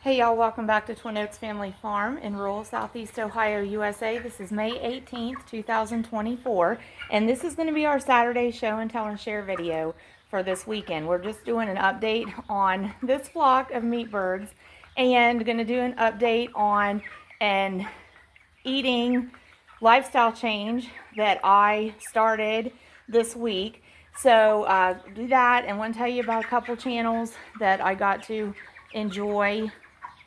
Hey y'all, welcome back to Twin Oaks Family Farm in rural Southeast Ohio, USA. This is May 18th, 2024, and this is going to be our Saturday show and tell and share video for this weekend. We're just doing an update on this flock of meat birds and going to do an update on an eating lifestyle change that I started this week. So do that, and I want to tell you about a couple channels that I got to enjoy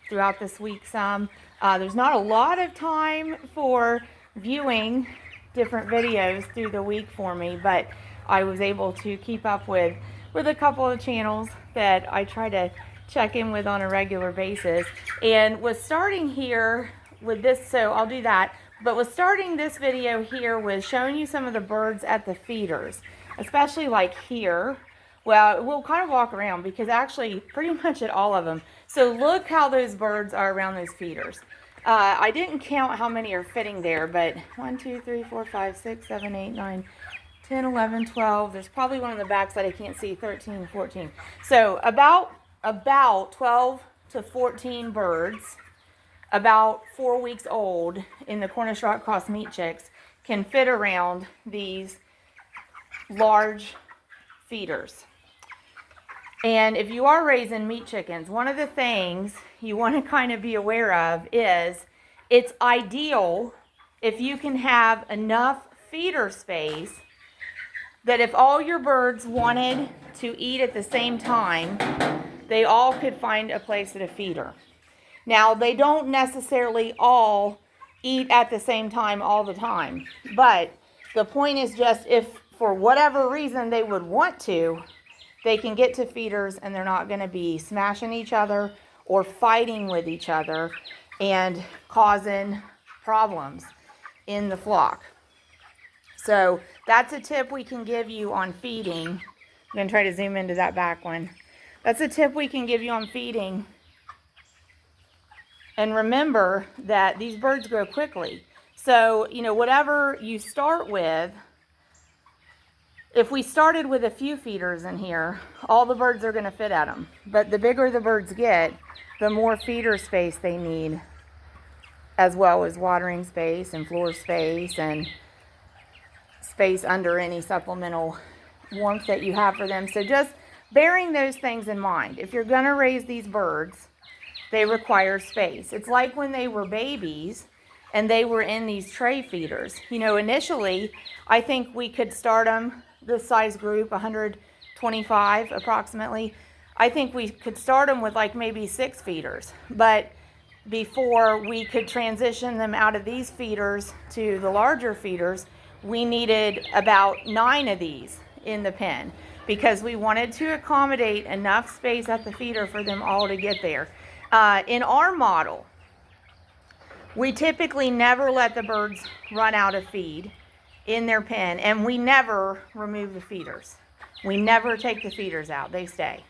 throughout this week some. There's not a lot of time for viewing different videos through the week for me, but I was able to keep up with a couple of channels that I try to check in with on a regular basis. And was starting here with this, so I'll do that, but was starting this video here with showing you some of the birds at the feeders, especially like here. Well, we'll kind of walk around because actually pretty much at all of them. So look how those birds are around those feeders. I didn't count how many are fitting there, but 1, 2, 3, 4, 5, 6, 7, 8, 9, 10, 11, 12. There's probably one on the back side I can't see, 13, 14. So about 12 to 14 birds, about 4 weeks old in the Cornish rock cross meat chicks can fit around these large feeders. And if you are raising meat chickens, one of the things you want to kind of be aware of is it's ideal if you can have enough feeder space that if all your birds wanted to eat at the same time, they all could find a place at a feeder. Now, they don't necessarily all eat at the same time all the time, but the point is just if for whatever reason they would want to, they can get to feeders and they're not going to be smashing each other or fighting with each other and causing problems in the flock. So that's a tip we can give you on feeding. I'm going to try to zoom into that back one. That's a tip we can give you on feeding. And remember that these birds grow quickly. So, whatever you start with, if we started with a few feeders in here, all the birds are going to fit at them. But the bigger the birds get, the more feeder space they need, as well as watering space and floor space and space under any supplemental warmth that you have for them. So just bearing those things in mind. If you're going to raise these birds, they require space. It's like when they were babies and they were in these tray feeders. Initially, I think we could start them this size group, 125 approximately. I think we could start them with like maybe 6 feeders, but before we could transition them out of these feeders to the larger feeders, we needed about 9 of these in the pen because we wanted to accommodate enough space at the feeder for them all to get there. In our model, we typically never let the birds run out of feed in their pen, and we never remove the feeders. We never take the feeders out. They stay.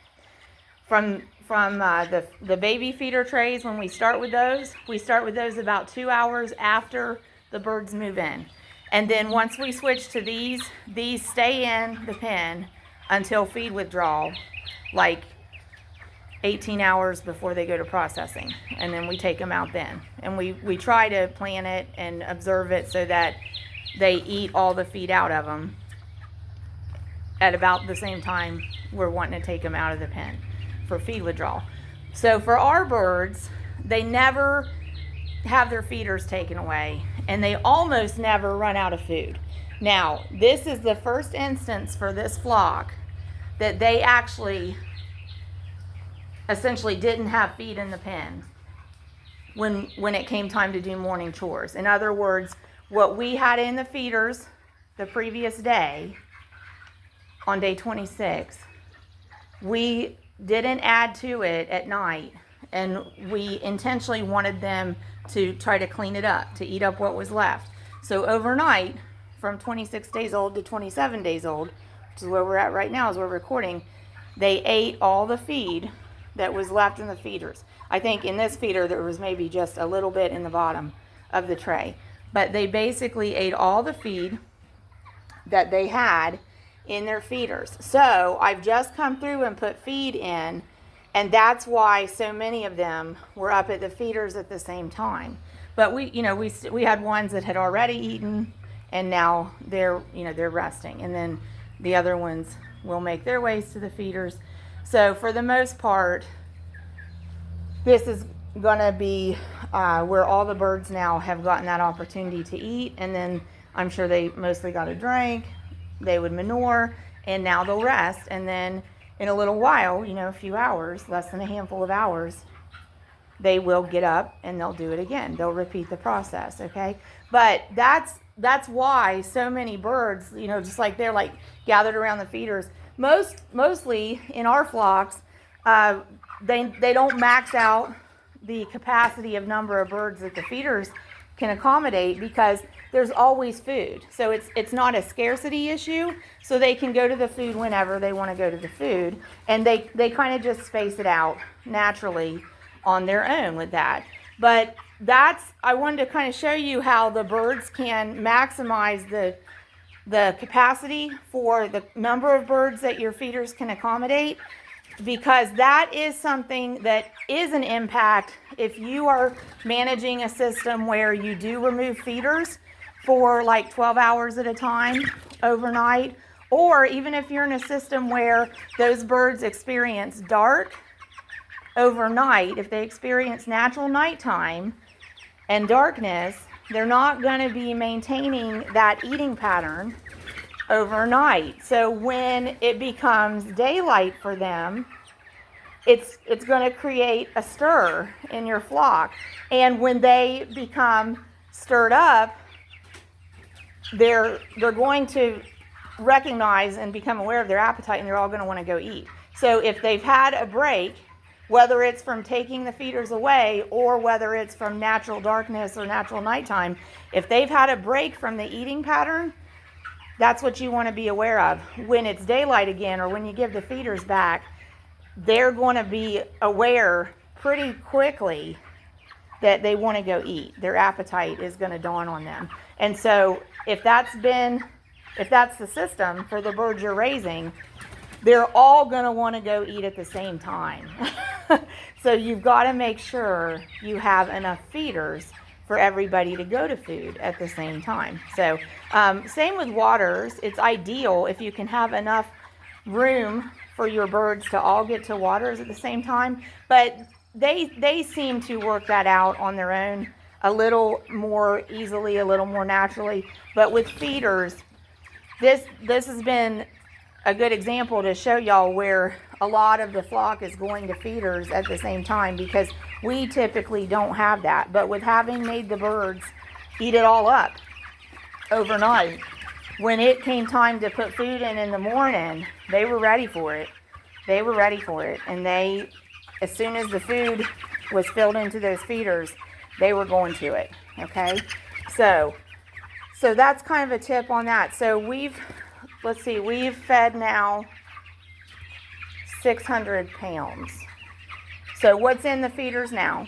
From the baby feeder trays, when we start with those about 2 hours after the birds move in. And then once we switch to these stay in the pen until feed withdrawal, like 18 hours before they go to processing. And then we take them out then. And we try to plan it and observe it so that they eat all the feed out of them at about the same time we're wanting to take them out of the pen for feed withdrawal. So for our birds, they never have their feeders taken away, and they almost never run out of food. Now, this is the first instance for this flock that they actually essentially didn't have feed in the pen when it came time to do morning chores. In other words, what we had in the feeders the previous day, on day 26, we didn't add to it at night, and we intentionally wanted them to try to clean it up, to eat up what was left. So overnight, from 26 days old to 27 days old, which is where we're at right now as we're recording, they ate all the feed that was left in the feeders. I think in this feeder there was maybe just a little bit in the bottom of the tray. But they basically ate all the feed that they had in their feeders. So I've just come through and put feed in And that's why so many of them were up at the feeders at the same time. But we had ones that had already eaten, and now they're resting. And then the other ones will make their ways to the feeders. So for the most part, this is going to be where all the birds now have gotten that opportunity to eat. And then I'm sure they mostly got a drink. They would manure, and now they'll rest. And then in a little while, a few hours, less than a handful of hours, they will get up and they'll do it again. They'll repeat the process, okay? But that's why so many birds, just like they're like gathered around the feeders. Mostly in our flocks, they don't max out the capacity of number of birds that the feeders can accommodate, because there's always food. So it's not a scarcity issue. So they can go to the food whenever they want to go to the food, and they kind of just space it out naturally on their own with that. But I wanted to kind of show you how the birds can maximize the capacity for the number of birds that your feeders can accommodate, because that is something that is an impact if you are managing a system where you do remove feeders for like 12 hours at a time overnight, or even if you're in a system where those birds experience dark overnight. If they experience natural nighttime and darkness, they're not going to be maintaining that eating pattern overnight. So when it becomes daylight for them, it's going to create a stir in your flock. And when they become stirred up, they're going to recognize and become aware of their appetite, and they're all going to want to go eat. So if they've had a break, whether it's from taking the feeders away or whether it's from natural darkness or natural nighttime, if they've had a break from the eating pattern, that's what you want to be aware of. When it's daylight again, or when you give the feeders back, they're going to be aware pretty quickly that they want to go eat. Their appetite is going to dawn on them. And so if that's the system for the birds you're raising, they're all going to want to go eat at the same time. So you've got to make sure you have enough feeders for everybody to go to food at the same time. So same with waters. It's ideal if you can have enough room for your birds to all get to waters at the same time. But they seem to work that out on their own a little more easily, a little more naturally. But with feeders, this has been a good example to show y'all where a lot of the flock is going to feeders at the same time, because we typically don't have that. But with having made the birds eat it all up overnight, when it came time to put food in the morning, they were ready for it. They were ready for it. And as soon as the food was filled into those feeders, they were going to it. Okay? So that's kind of a tip on that. So we've fed now 600 pounds. So what's in the feeders now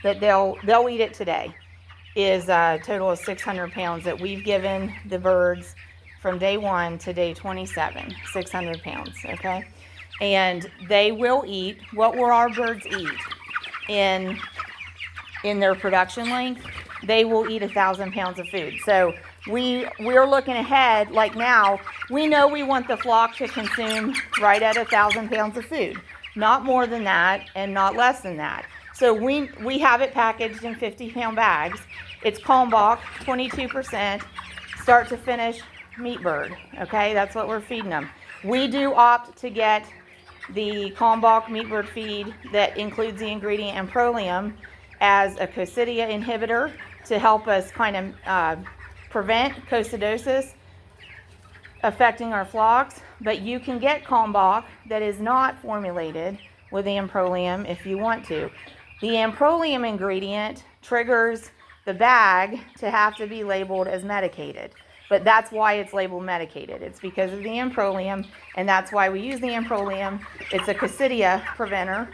that they'll eat it today is a total of 600 pounds that we've given the birds from day 1 to day 27, 600 pounds, okay? And they will eat, what will our birds eat in their production length? They will eat 1,000 pounds of food. So we're looking ahead, like now, we know we want the flock to consume right at 1,000 pounds of food. Not more than that and not less than that. So we have it packaged in 50-pound bags. It's Kalmbach, 22%, start to finish meat bird, okay? That's what we're feeding them. We do opt to get the Kalmbach meat bird feed that includes the ingredient Amprolium as a coccidia inhibitor to help us kind of prevent coccidosis affecting our flocks. But you can get Kalmbach that is not formulated with Amprolium if you want to. The Amprolium ingredient triggers the bag to have to be labeled as medicated. But that's why it's labeled medicated. It's because of the Amprolium, and that's why we use the Amprolium. It's a coccidia preventer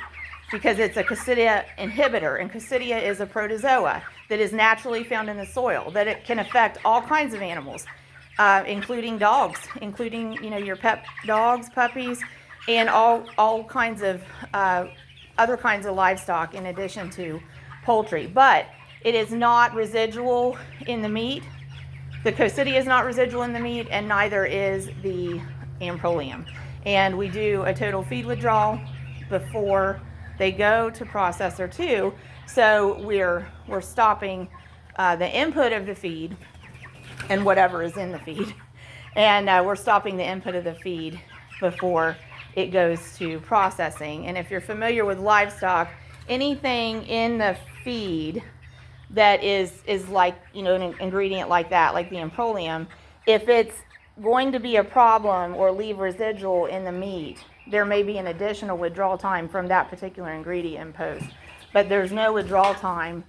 because it's a coccidia inhibitor, and coccidia is a protozoa that is naturally found in the soil, that it can affect all kinds of animals, including dogs, including your pet dogs, puppies, and all kinds of other kinds of livestock in addition to poultry. But it is not residual in the meat. The coccidia is not residual in the meat, and neither is the amprolium. And we do a total feed withdrawal before they go to processor 2. So we're stopping the input of the feed and whatever is in the feed. And we're stopping the input of the feed before it goes to processing. And if you're familiar with livestock, anything in the feed that is like, you know, an ingredient like that, like the amprolium, if it's going to be a problem or leave residual in the meat, there may be an additional withdrawal time from that particular ingredient imposed. But there's no withdrawal time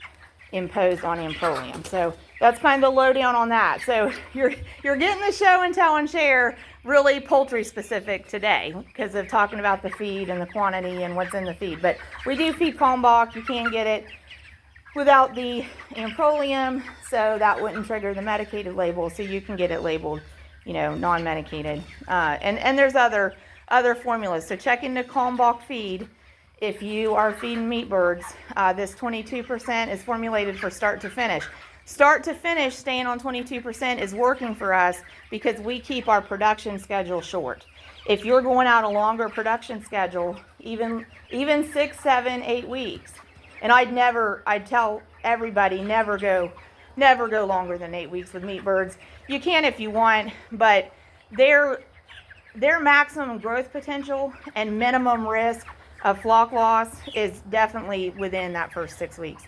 imposed on amprolium. So that's kind of the lowdown on that. So you're getting the show and tell and share really poultry specific today because of talking about the feed and the quantity and what's in the feed. But we do feed Kalmbach. You can get it without the amprolium, so that wouldn't trigger the medicated label. So you can get it labeled, you know, non-medicated. And there's other formulas. So check into Kalmbach feed. If you are feeding meat birds, this 22% is formulated for start to finish. Start to finish, staying on 22% is working for us because we keep our production schedule short. If you're going out a longer production schedule, even 6, 7, 8 weeks, and I'd tell everybody never go longer than 8 weeks with meat birds. You can if you want, but their maximum growth potential and minimum risk of flock loss is definitely within that first 6 weeks.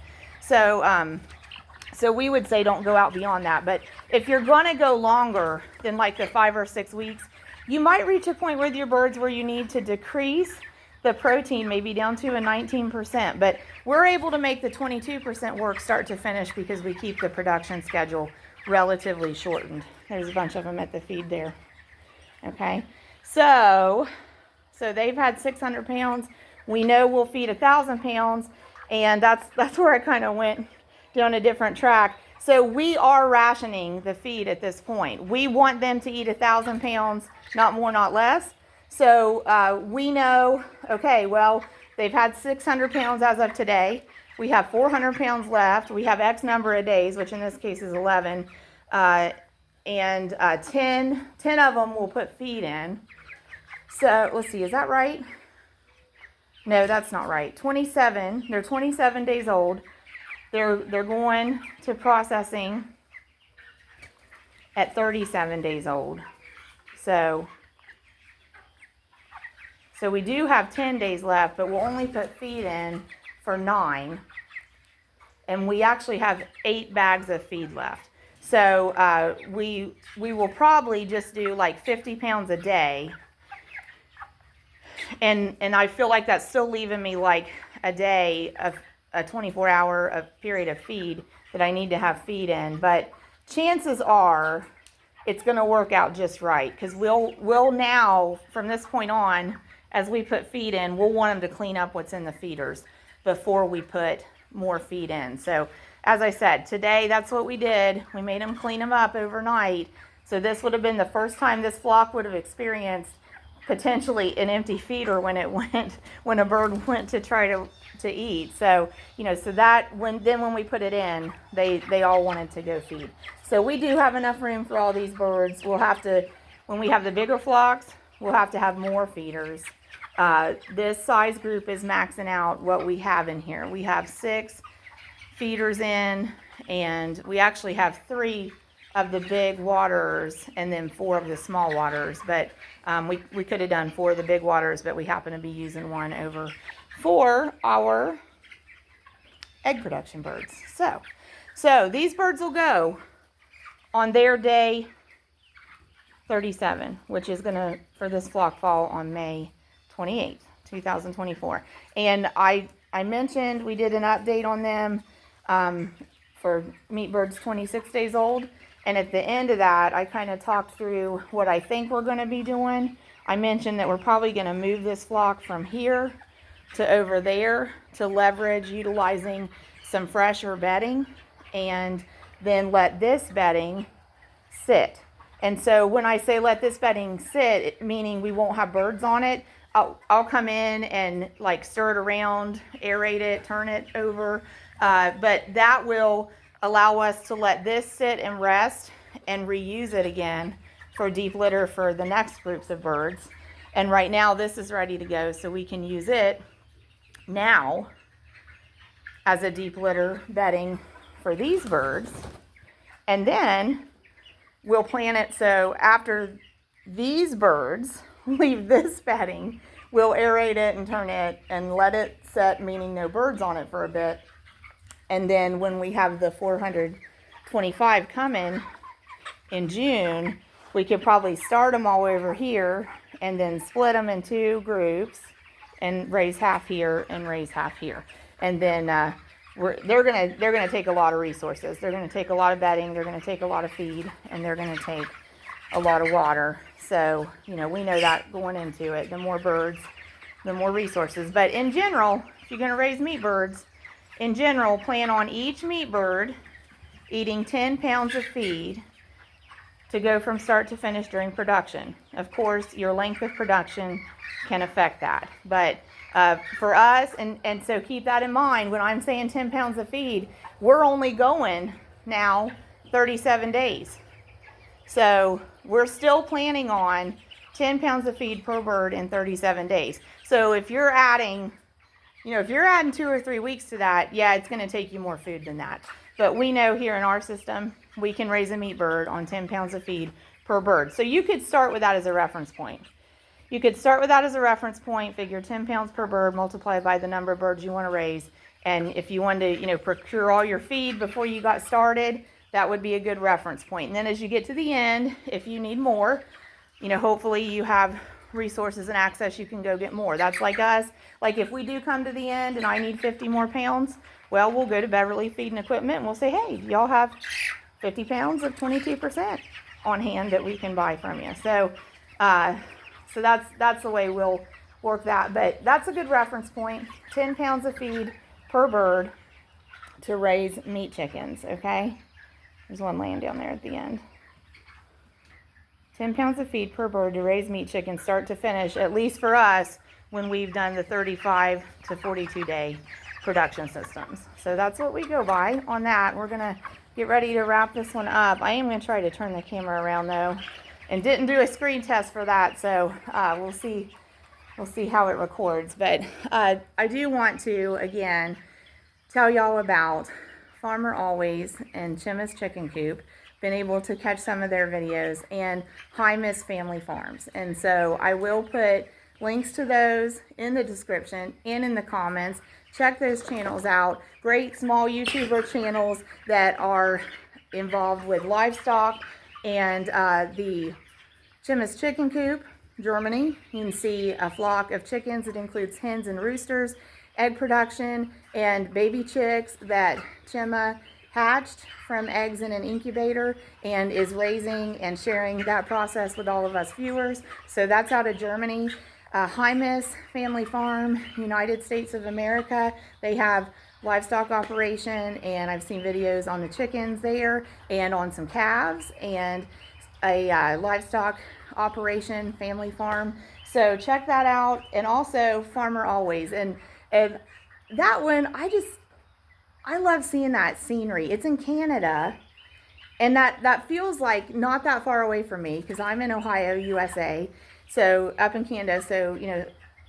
So we would say don't go out beyond that. But if you're going to go longer than like the 5 or 6 weeks, you might reach a point with your birds where you need to decrease the protein maybe down to a 19%. But we're able to make the 22% work start to finish because we keep the production schedule relatively shortened. There's a bunch of them at the feed there. Okay, so they've had 600 pounds. We know we'll feed 1,000 pounds, and that's where I kind of went down a different track. So we are rationing the feed at this point. We want them to eat 1,000 pounds, not more, not less. So we know, okay, well, they've had 600 pounds as of today. We have 400 pounds left. We have X number of days, which in this case is 11. And 10 of them will put feed in. So let's see, is that right? No, that's not right. 27, they're 27 days old. They're going to processing at 37 days old. So we do have 10 days left, but we'll only put feed in for 9. And we actually have 8 bags of feed left. So we will probably just do like 50 pounds a day. And I feel like that's still leaving me like a day of a 24-hour period of feed that I need to have feed in. But chances are it's going to work out just right, because we'll now, from this point on, as we put feed in, we'll want them to clean up what's in the feeders before we put more feed in. So as I said, today that's what we did. We made them clean them up overnight. So this would have been the first time this flock would have experienced potentially an empty feeder when a bird went to try to eat. So, you know, so that when we put it in, they all wanted to go feed. So we do have enough room for all these birds. We'll have to, when we have the bigger flocks, we'll have to have more feeders. This size group is maxing out what we have in here. We have 6 feeders in, and we actually have 3 of the big waters and then 4 of the small waters. But we could have done 4 of the big waters, but we happen to be using 1 over for our egg production birds. So these birds will go on their day 37, which is going to, for this flock, fall on May 28th, 2024. And I mentioned we did an update on them for meat birds 26 days old. And at the end of that, I kind of talked through what I think we're going to be doing. I mentioned that we're probably going to move this flock from here to over there to leverage utilizing some fresher bedding, and then let this bedding sit. And so when I say let this bedding sit, meaning we won't have birds on it, I'll come in and like stir it around, aerate it, turn it over. But that will allow us to let this sit and rest and reuse it again for deep litter for the next groups of birds. And right now this is ready to go, so we can use it now as a deep litter bedding for these birds. And then we'll plan it so after these birds leave this bedding, we'll aerate it and turn it and let it set, meaning no birds on it for a bit. And then when we have the 425 coming in June, we could probably start them all over here and then split them in 2 groups and raise half here and raise half here. And then they're gonna take a lot of resources. They're gonna take a lot of bedding, they're gonna take a lot of feed, and they're gonna take a lot of water. So, you know, we know that going into it. The more birds, the more resources. But in general, if you're gonna raise meat birds, in general, plan on each meat bird eating 10 pounds of feed to go from start to finish during production. Of course, your length of production can affect that. But for us, and so keep that in mind, when I'm saying 10 pounds of feed, we're only going now 37 days. So we're still planning on 10 pounds of feed per bird in 37 days. So if you're adding, you know, if you're adding 2 or 3 weeks to that, yeah, it's going to take you more food than that. But we know here in our system, we can raise a meat bird on 10 pounds of feed per bird. So you could start with that as a reference point. You could start with that as a reference point, figure 10 pounds per bird, multiply by the number of birds you want to raise. And if you wanted to, you know, procure all your feed before you got started, that would be a good reference point. And then as you get to the end, if you need more, you know, hopefully you have resources and access, you can go get more. That's like us. Like if we do come to the end and I need 50 more pounds, well, we'll go to Beverly Feed and Equipment and we'll say, hey, y'all have 50 pounds of 22% on hand that we can buy from you. So, so that's the way we'll work that. But that's a good reference point. 10 pounds of feed per bird to raise meat chickens, okay? There's one laying down there at the end. 10 pounds of feed per bird to raise meat chickens start to finish, at least for us, when we've done the 35 to 42 day production systems. So that's what we go by on that. We're gonna get ready to wrap this one up. I am gonna try to turn the camera around though, and didn't do a screen test for that, so we'll see how it records. But I do want to again tell y'all about Farmer Always and Chimma's Chicken Coop. Been able to catch some of their videos, and Hi Miss Family Farms. And so I will put links to those in the description and in the comments. Check those channels out. Great small YouTuber channels that are involved with livestock. And the Chimma's Chicken Coop, Germany, you can see a flock of chickens. It includes hens and roosters, egg production, and baby chicks that Chimma hatched from eggs in an incubator and is raising and sharing that process with all of us viewers. So that's out of Germany. Hi Miss Family Farm, United States of America. They have livestock operation, and I've seen videos on the chickens there and on some calves, and a livestock operation, family farm. So check that out. And also Farmer Always. And that one, I love seeing that scenery. It's in Canada, and that feels like not that far away from me because I'm in Ohio, USA, so up in Canada, so, you know,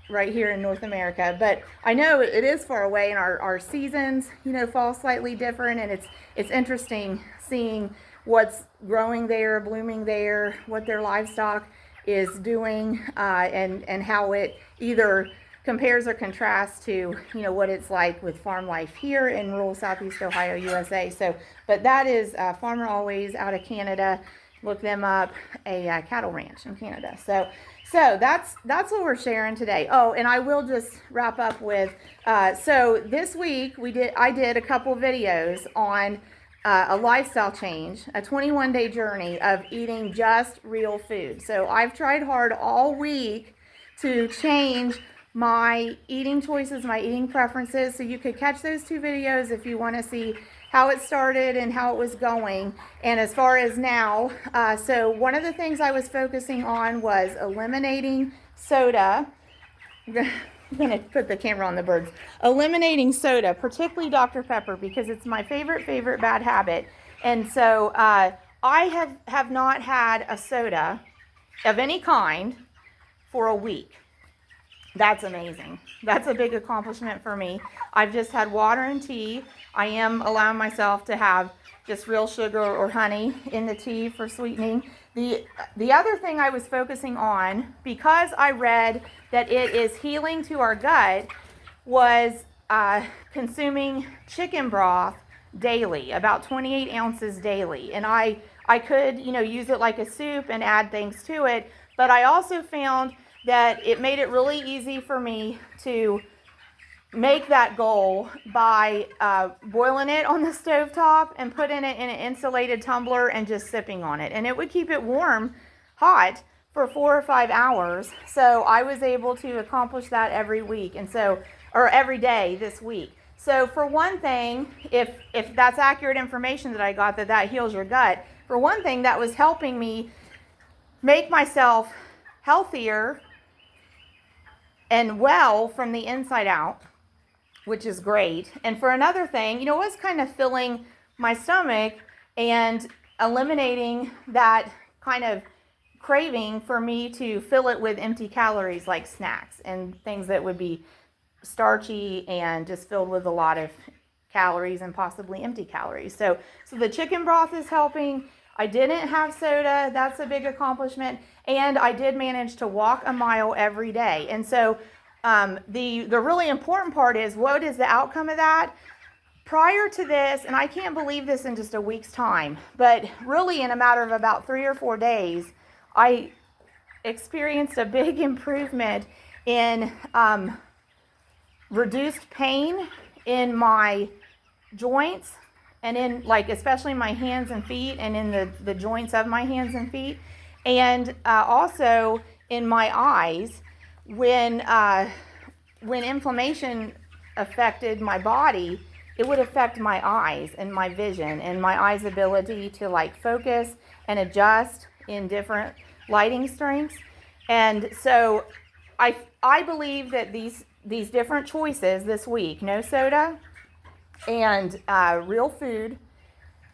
right here in North America. But I know it is far away, and our seasons, you know, fall slightly different, and it's interesting seeing what's growing there, blooming there, what their livestock is doing, and how it either compares or contrasts to, you know, what it's like with farm life here in rural Southeast Ohio, USA. So, but that is Farmer Always out of Canada. Look them up, a cattle ranch in Canada. So that's what we're sharing today. Oh, and I will just wrap up with, so this week I did a couple videos on a lifestyle change, a 21-day journey of eating just real food. So I've tried hard all week to change my eating choices, my eating preferences. So you could catch those 2 videos if you want to see how it started and how it was going. And as far as now, so one of the things I was focusing on was eliminating soda I'm going to put the camera on the birds. Eliminating soda, particularly Dr. Pepper, because it's my favorite bad habit. And so I have not had a soda of any kind for a week. That's amazing. That's a big accomplishment for me. I've just had water and tea. I am allowing myself to have just real sugar or honey in the tea for sweetening. The other thing I was focusing on, because I read that it is healing to our gut, was consuming chicken broth daily, about 28 ounces daily. And I could, use it like a soup and add things to it, but I also found that it made it really easy for me to make that goal by boiling it on the stovetop and putting it in an insulated tumbler and just sipping on it. And it would keep it warm, hot, for 4 or 5 hours. So I was able to accomplish that every week, or every day this week. So for one thing, if that's accurate information that I got, that heals your gut, for one thing, that was helping me make myself healthier and well from the inside out, which is great. And for another thing, it was kind of filling my stomach and eliminating that kind of craving for me to fill it with empty calories, like snacks and things that would be starchy and just filled with a lot of calories and possibly empty calories. So the chicken broth is helping. I didn't have soda. That's a big accomplishment. And I did manage to walk a mile every day. And so the really important part is, what is the outcome of that? Prior to this, and I can't believe this in just a week's time, but really in a matter of about 3 or 4 days, I experienced a big improvement in reduced pain in my joints, and in, like, especially my hands and feet, and in the joints of my hands and feet, and also in my eyes. When inflammation affected my body, it would affect my eyes and my vision and my eyes' ability to, like, focus and adjust in different lighting strengths. And so I believe that these different choices this week, no soda and real food.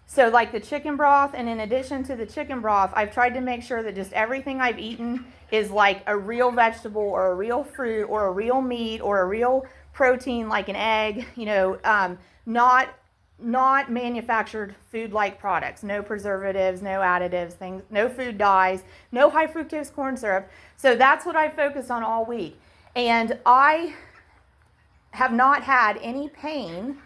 So like the chicken broth, and in addition to the chicken broth, I've tried to make sure that just everything I've eaten is like a real vegetable or a real fruit or a real meat or a real protein, like an egg, not manufactured food-like products, no preservatives, no additives, things, no food dyes, no high fructose corn syrup. So that's what I focus on all week. And I have not had any pain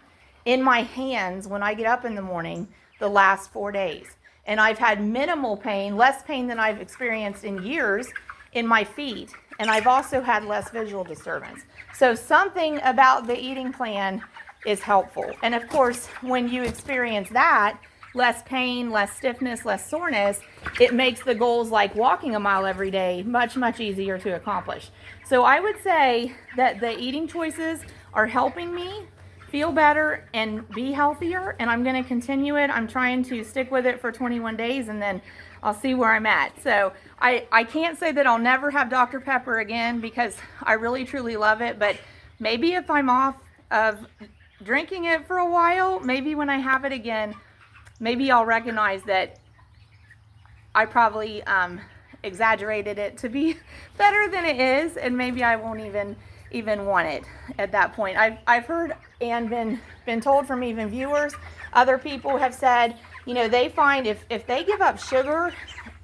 in my hands when I get up in the morning the last 4 days. And I've had minimal pain, less pain than I've experienced in years, in my feet. And I've also had less visual disturbance. So something about the eating plan is helpful. And of course, when you experience that, less pain, less stiffness, less soreness, it makes the goals like walking a mile every day much, much easier to accomplish. So I would say that the eating choices are helping me feel better and be healthier, and I'm going to continue it. I'm trying to stick with it for 21 days, and then I'll see where I'm at. So I can't say that I'll never have Dr. Pepper again, because I really truly love it, but maybe if I'm off of drinking it for a while, maybe when I have it again, maybe I'll recognize that I probably exaggerated it to be better than it is, and maybe I won't even want it at that point. I've heard and been told from even viewers, other people have said, they find if they give up sugar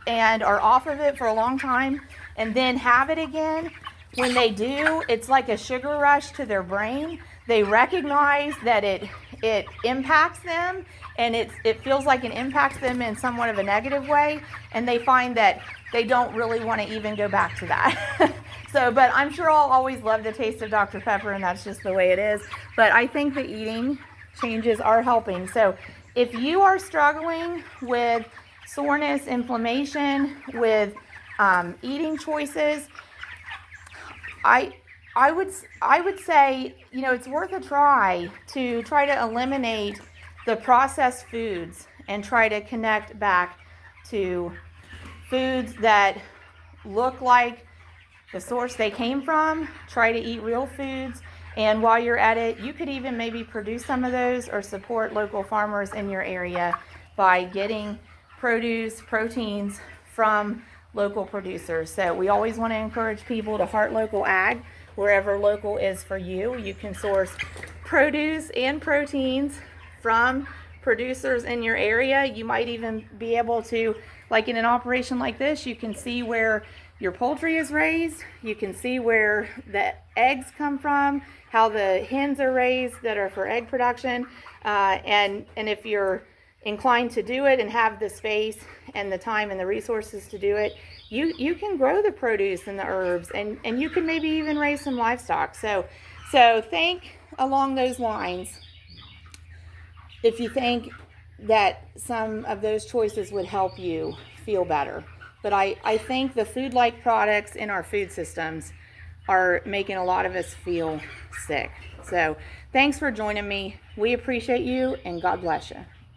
and are off of it for a long time and then have it again, when they do, it's like a sugar rush to their brain. They recognize that it impacts them, and it feels like it impacts them in somewhat of a negative way, and they find that they don't really want to even go back to that. But I'm sure I'll always love the taste of Dr. Pepper, and that's just the way it is. But I think the eating changes are helping. So if you are struggling with soreness, inflammation, with eating choices, I would say, it's worth a try to eliminate the processed foods and try to connect back to foods that look like the source they came from, try to eat real foods, and while you're at it, you could even maybe produce some of those or support local farmers in your area by getting produce, proteins from local producers. So we always want to encourage people to heart local ag wherever local is for you. You can source produce and proteins from producers in your area. You might even be able to, like in an operation like this, you can see where your poultry is raised. You can see where the eggs come from, how the hens are raised that are for egg production. And if you're inclined to do it and have the space and the time and the resources to do it, you can grow the produce and the herbs, and you can maybe even raise some livestock. So think along those lines if you think that some of those choices would help you feel better. But I think the food-like products in our food systems are making a lot of us feel sick. So thanks for joining me. We appreciate you, and God bless you.